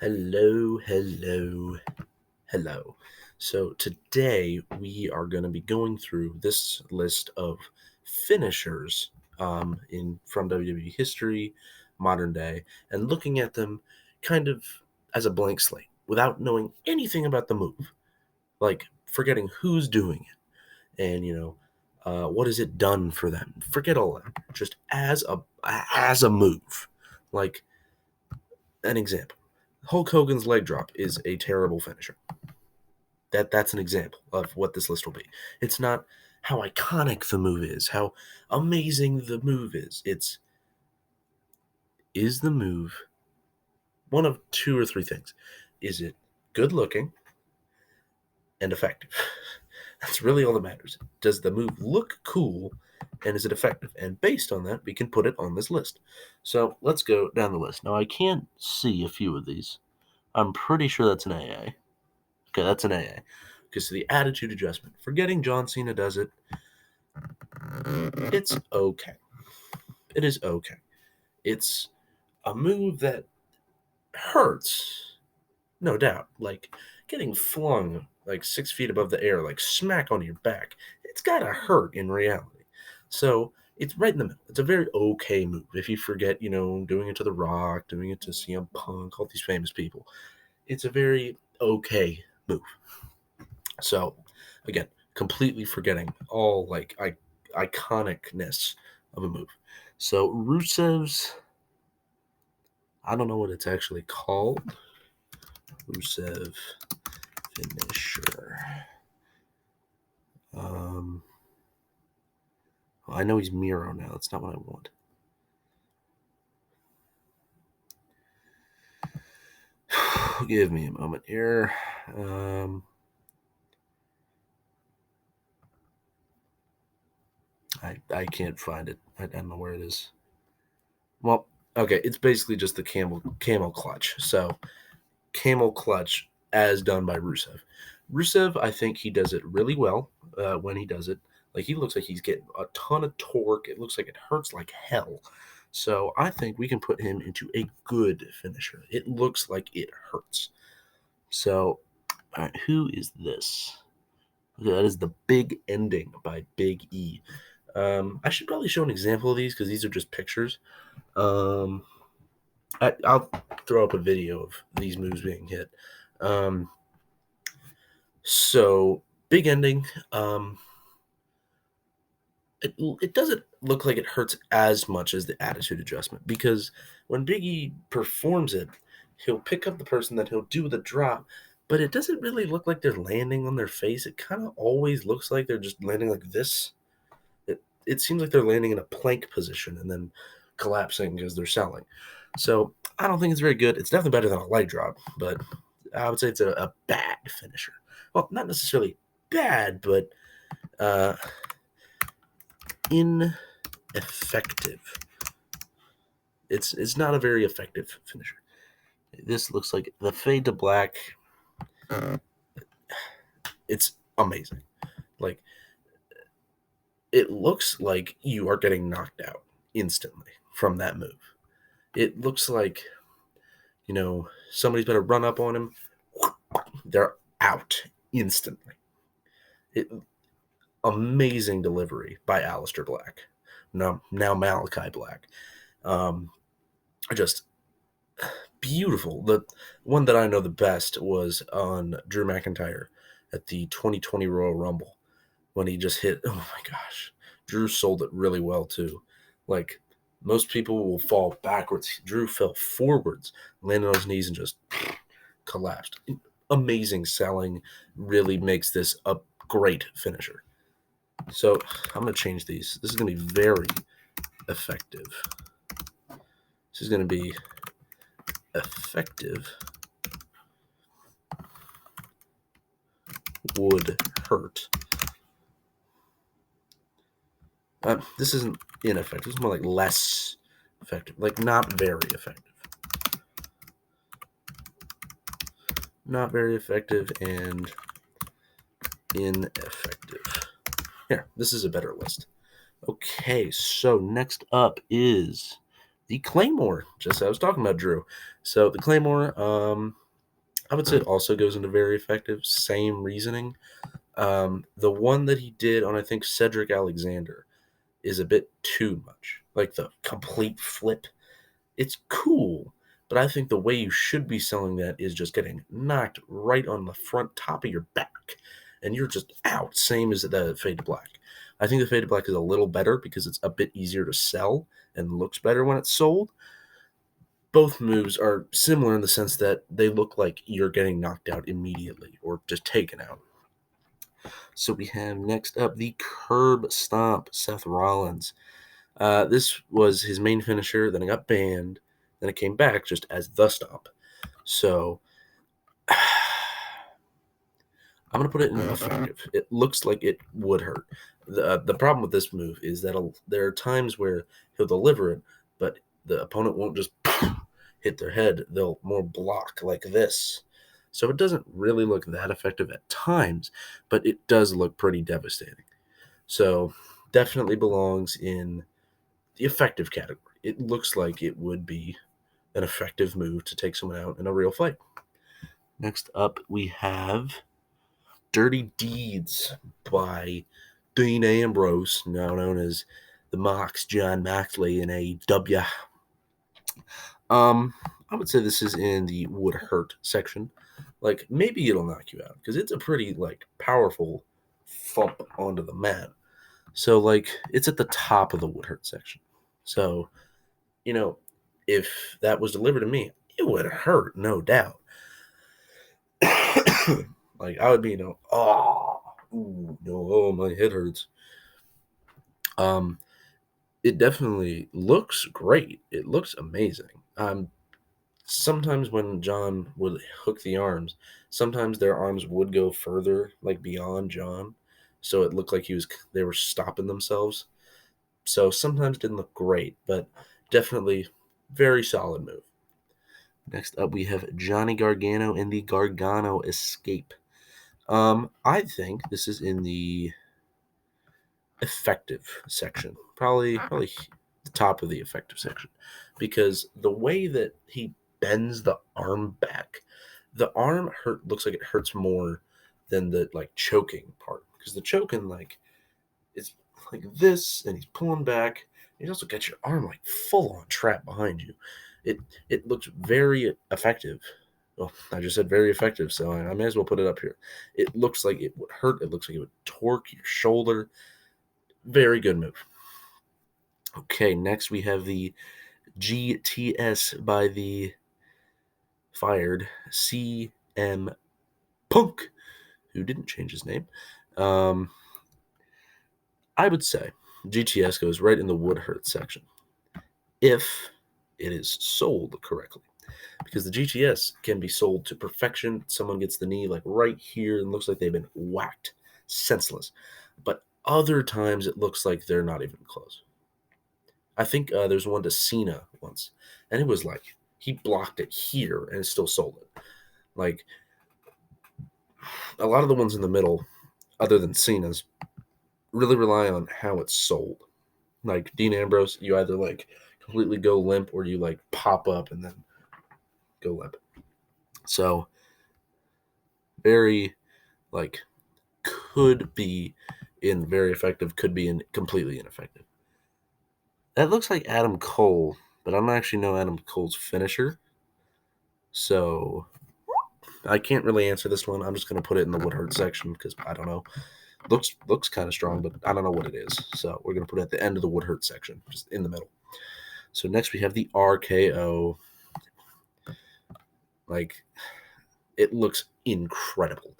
Hello, hello, hello. So today we are going to be going through this list of finishers in from WWE history, modern day, and looking at them kind of as a blank slate without knowing anything about the move, like forgetting who's doing it and what has it done for them. Forget all that. Just as a move, like an example. Hulk Hogan's leg drop is a terrible finisher. That's an example of what this list will be. It's not how iconic the move is, how amazing the move is. Is the move one of two or three things? Is it good looking and effective? That's really all that matters. Does the move look cool and is it effective? And based on that, we can put it on this list. So let's go down the list. Now, I can't see a few of these. I'm pretty sure that's an AA. Okay, that's an AA. Because the attitude adjustment, forgetting John Cena does it, it's okay. It is okay. It's a move that hurts, no doubt. Like getting flung like 6 feet above the air, like smack on your back. It's gotta hurt in reality. So it's right in the middle. It's a very okay move. If you forget, doing it to The Rock, doing it to CM Punk, all these famous people, it's a very okay move. So again, completely forgetting all iconicness of a move. So Rusev's, I don't know what it's actually called. Rusev finisher. I know he's Miro now. That's not what I want. Give me a moment here. I can't find it. I don't know where it is. Well, okay, it's basically just the camel clutch. So camel clutch as done by Rusev. Rusev, I think he does it really well when he does it. Like he looks like he's getting a ton of torque. It looks like it hurts like hell. So I think we can put him into a good finisher. It looks like it hurts. So, all right, who is this? Okay, that is the Big Ending by Big E. I should probably show an example of these because these are just pictures. I'll throw up a video of these moves being hit. So Big Ending. It doesn't look like it hurts as much as the attitude adjustment because when Big E performs it, he'll pick up the person that he'll do the drop, but it doesn't really look like they're landing on their face. It kind of always looks like they're just landing like this. It seems like they're landing in a plank position and then collapsing because they're selling. So I don't think it's very good. It's definitely better than a leg drop, but I would say it's a bad finisher. Well, not necessarily bad, but ineffective. It's not a very effective finisher. This looks like the fade to black. It's amazing. Like it looks like you are getting knocked out instantly from that move. It looks like somebody's better run up on him. They're out instantly. Amazing delivery by Aliester Black. Now Malachi Black. Just beautiful. The one that I know the best was on Drew McIntyre at the 2020 Royal Rumble when he just hit. Oh my gosh. Drew sold it really well too. Like most people will fall backwards. Drew fell forwards, landed on his knees, and just collapsed. Amazing selling. Really makes this a great finisher. So I'm going to change these. This is going to be very effective. This is going to be effective. Would hurt. This isn't ineffective. It's more like less effective. Like not very effective. Not very effective and ineffective. Here, this is a better list. Okay, so next up is the Claymore, just as I was talking about Drew. So the Claymore, I would say it also goes into very effective. Same reasoning. The one that he did on, I think, Cedric Alexander is a bit too much. Like the complete flip. It's cool, but I think the way you should be selling that is just getting knocked right on the front top of your back, and you're just out. Same as the Fade to Black. I think the Fade to Black is a little better because it's a bit easier to sell and looks better when it's sold. Both moves are similar in the sense that they look like you're getting knocked out immediately or just taken out. So we have next up the Curb Stomp, Seth Rollins. This was his main finisher, then it got banned, then it came back just as the Stomp. So I'm going to put it in effective. It looks like it would hurt. The problem with this move is that there are times where he'll deliver it, but the opponent won't just hit their head. They'll more block like this. So it doesn't really look that effective at times, but it does look pretty devastating. So definitely belongs in the effective category. It looks like it would be an effective move to take someone out in a real fight. Next up, we have Dirty Deeds by Dean Ambrose, now known as the Mox John Moxley in AEW. I would say this is in the would hurt section. Like, maybe it'll knock you out because it's a pretty, like, powerful thump onto the mat. So, like, it's at the top of the would hurt section. So, you know, if that was delivered to me, it would hurt, no doubt. Like, I would be, my head hurts. It definitely looks great. It looks amazing. Sometimes when John would hook the arms, sometimes their arms would go further, like beyond John, so it looked like they were stopping themselves. So sometimes didn't look great, but definitely very solid move. Next up, we have Johnny Gargano and the Gargano Escape. I think this is in the effective section, probably the top of the effective section, because the way that he bends the arm back, the arm looks like it hurts more than the like choking part, because the choking like it's like this, and he's pulling back. You also got your arm like full on trapped behind you. It looks very effective. Well, I just said very effective, so I may as well put it up here. It looks like it would hurt. It looks like it would torque your shoulder. Very good move. Okay, next we have the GTS by the fired CM Punk, who didn't change his name. I would say GTS goes right in the would hurt section if it is sold correctly, because the GTS can be sold to perfection. Someone gets the knee like right here and looks like they've been whacked senseless, but other times it looks like they're not even close. I think there's one to Cena once, and it was like he blocked it here and still sold it. Like, a lot of the ones in the middle, other than Cena's, really rely on how it's sold. Like Dean Ambrose, you either like completely go limp or you like pop up and then go limp. So very like could be in very effective, could be in completely ineffective. That looks like Adam Cole, but I don't actually know Adam Cole's finisher. So I can't really answer this one. I'm just going to put it in the would hurt section because I don't know. Looks kind of strong, but I don't know what it is. So we're going to put it at the end of the would hurt section, just in the middle. So next we have the RKO. Like, it looks incredible.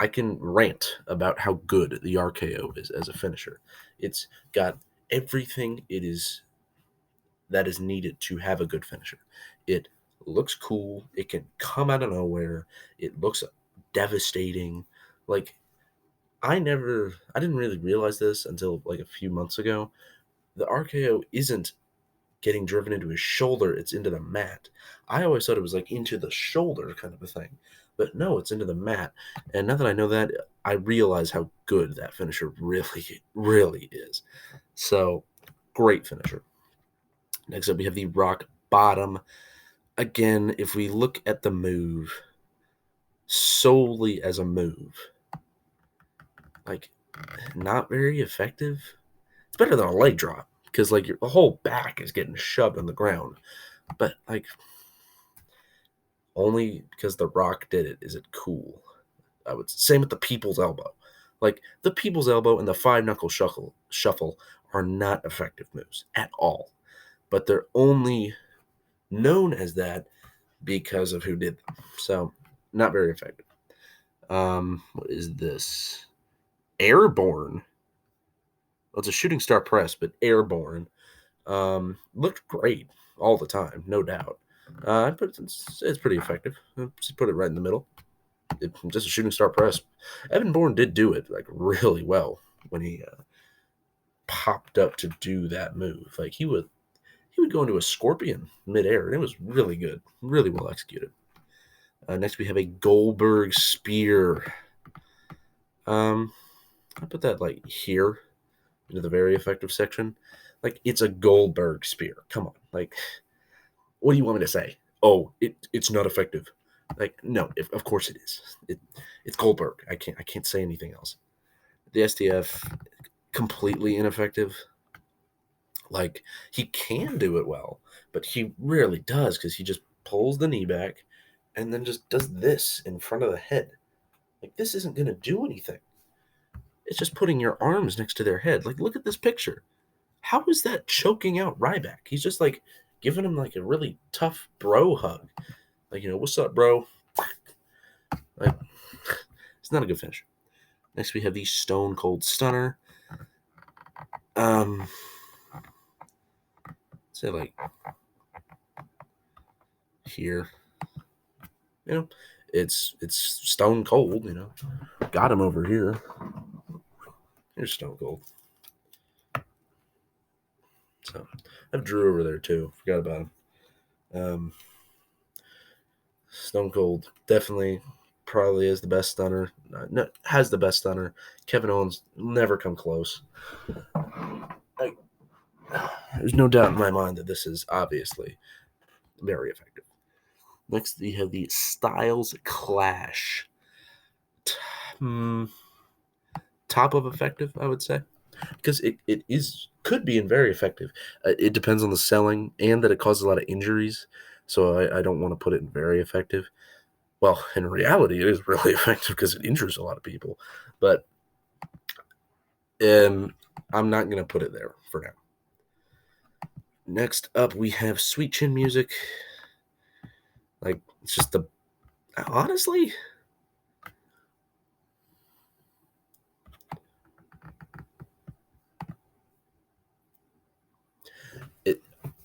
I can rant about how good the RKO is as a finisher. It's got everything that is needed to have a good finisher. It looks cool. It can come out of nowhere. It looks devastating. Like, I didn't really realize this until like a few months ago. The RKO isn't getting driven into his shoulder, it's into the mat. I always thought it was like into the shoulder kind of a thing. But no, it's into the mat. And now that I know that, I realize how good that finisher really, really is. So, great finisher. Next up, we have the Rock Bottom. Again, if we look at the move solely as a move, like, not very effective. It's better than a leg drop because, like, your whole back is getting shoved on the ground. But, like, only because The Rock did it is it cool. I would same with the People's Elbow. Like, the People's Elbow and the Five Knuckle Shuffle are not effective moves at all. But they're only known as that because of who did them. So, not very effective. What is this? Air-Bourne. Well, it's a shooting star press, but Air-Bourne. Looked great all the time, no doubt. But it's pretty effective. Just put it right in the middle. Just a shooting star press. Evan Bourne did do it like really well when he popped up to do that move. Like he would go into a scorpion midair, and it was really good, really well executed. Next, we have a Goldberg spear. I put that like here into the very effective section. Like, it's a Goldberg spear. Come on, like, what do you want me to say? Oh, it's not effective. Like, no, of course it is. It's Goldberg. I can't say anything else. The STF, completely ineffective. Like, he can do it well, but he rarely does because he just pulls the knee back and then just does this in front of the head. Like, this isn't going to do anything. It's just putting your arms next to their head. Like, look at this picture. How is that choking out Ryback? He's just, like, giving him, like, a really tough bro hug. Like, what's up, bro? Like, it's not a good finish. Next, we have the Stone Cold Stunner. Say, like, here. It's Stone Cold, Got him over here. Here's Stone Cold. So, I have Drew over there, too. Forgot about him. Stone Cold definitely probably is the best stunner. Has the best stunner. Kevin Owens never come close. There's no doubt in my mind that this is obviously very effective. Next, we have the Styles Clash. Top of effective, I would say, because it could be very effective. It depends on the selling and that it causes a lot of injuries. So I don't want to put it in very effective. Well, in reality, it is really effective because it injures a lot of people. But I'm not going to put it there for now. Next up, we have Sweet Chin Music. Like, it's just honestly,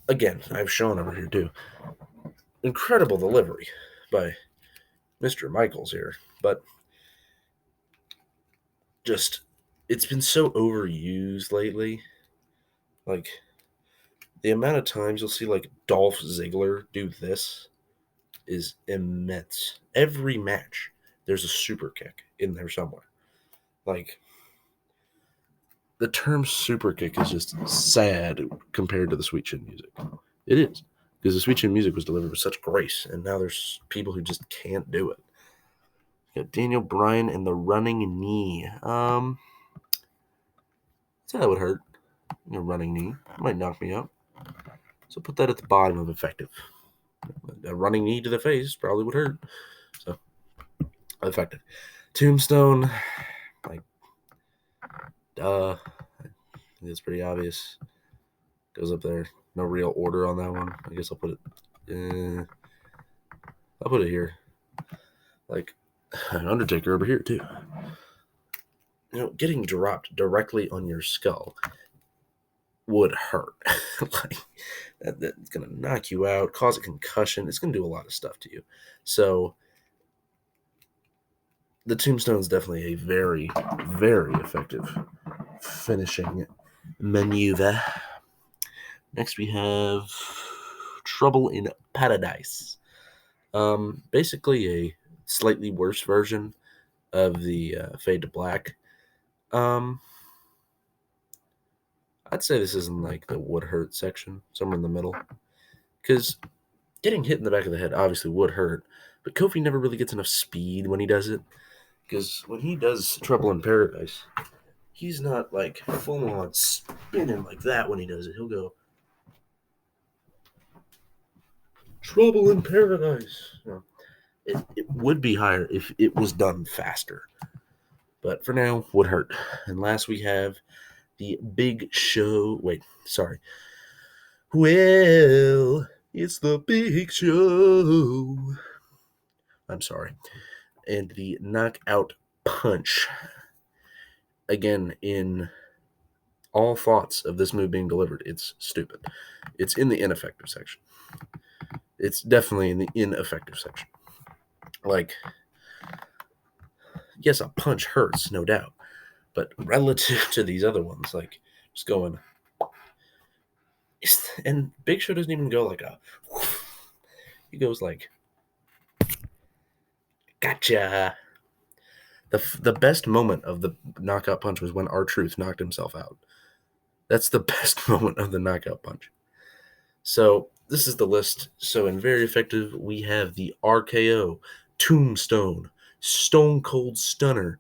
again, I have Shawn over here too. Incredible delivery by Mr. Michaels here, but just, it's been so overused lately. Like, the amount of times you'll see, like, Dolph Ziggler do this is immense. Every match, there's a super kick in there somewhere. Like, the term super kick is just sad compared to the Sweet Chin Music. It is. Because the Sweet Chin Music was delivered with such grace, and now there's people who just can't do it. You got Daniel Bryan and the running knee. So that would hurt. Running knee. It might knock me out. So put that at the bottom of effective. A running knee to the face probably would hurt. So, effective. Tombstone. Like, duh. It's pretty obvious. Goes up there. No real order on that one. I guess I'll put it. I'll put it here. Like, Undertaker over here too. Getting dropped directly on your skull would hurt. Like, that's gonna knock you out, cause a concussion. It's gonna do a lot of stuff to you. So, the Tombstone is definitely a very, very effective finishing maneuver. Next, we have Trouble in Paradise. Basically a slightly worse version of the Fade to Black. I I'd say this is in like the would hurt section, somewhere in the middle. Because getting hit in the back of the head obviously would hurt, but Kofi never really gets enough speed when he does it. Because when he does Trouble in Paradise, he's not like full on spinning like that when he does it. He'll go Trouble in Paradise. No, it would be higher if it was done faster. But for now, would hurt. And last we have the Big Show. Wait, sorry. Well, it's the Big Show. I'm sorry. And the Knockout Punch. Again, in all thoughts of this move being delivered, it's stupid. It's in the ineffective section. It's definitely in the ineffective section. Like, yes, a punch hurts, no doubt. But relative to these other ones, like, just going. And Big Show doesn't even go like a. He goes like, gotcha. The best moment of the knockout punch was when R-Truth knocked himself out. That's the best moment of the knockout punch. So this is the list. So in very effective, we have the RKO, Tombstone, Stone Cold Stunner,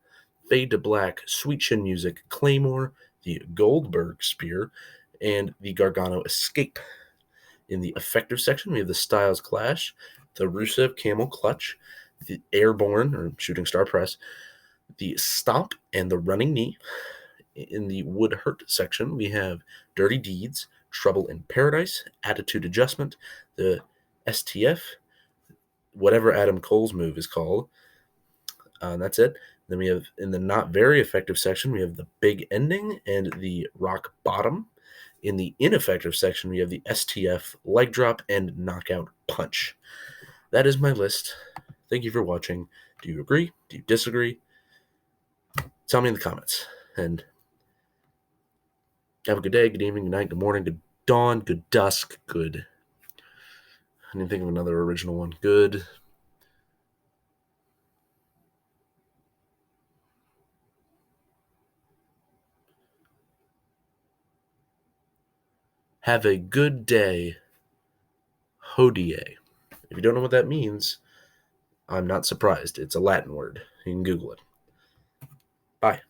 Fade to Black, Sweet Chin Music, Claymore, the Goldberg Spear, and the Gargano Escape. In the effective section, we have the Styles Clash, the Rusev Camel Clutch, the Air-Bourne or Shooting Star Press, the Stomp, and the Running Knee. In the Would Hurt section, we have Dirty Deeds, Trouble in Paradise, Attitude Adjustment, the STF, whatever Adam Cole's move is called. That's it. Then we have, in the not very effective section, we have the Big Ending and the Rock Bottom. In the ineffective section, we have the STF, Leg Drop, and Knockout Punch. That is my list. Thank you for watching. Do you agree? Do you disagree? Tell me in the comments. And have a good day, good evening, good night, good morning, good dawn, good dusk, good. I didn't think of another original one. Good. Have a good day, hodie. If you don't know what that means, I'm not surprised. It's a Latin word. You can Google it. Bye.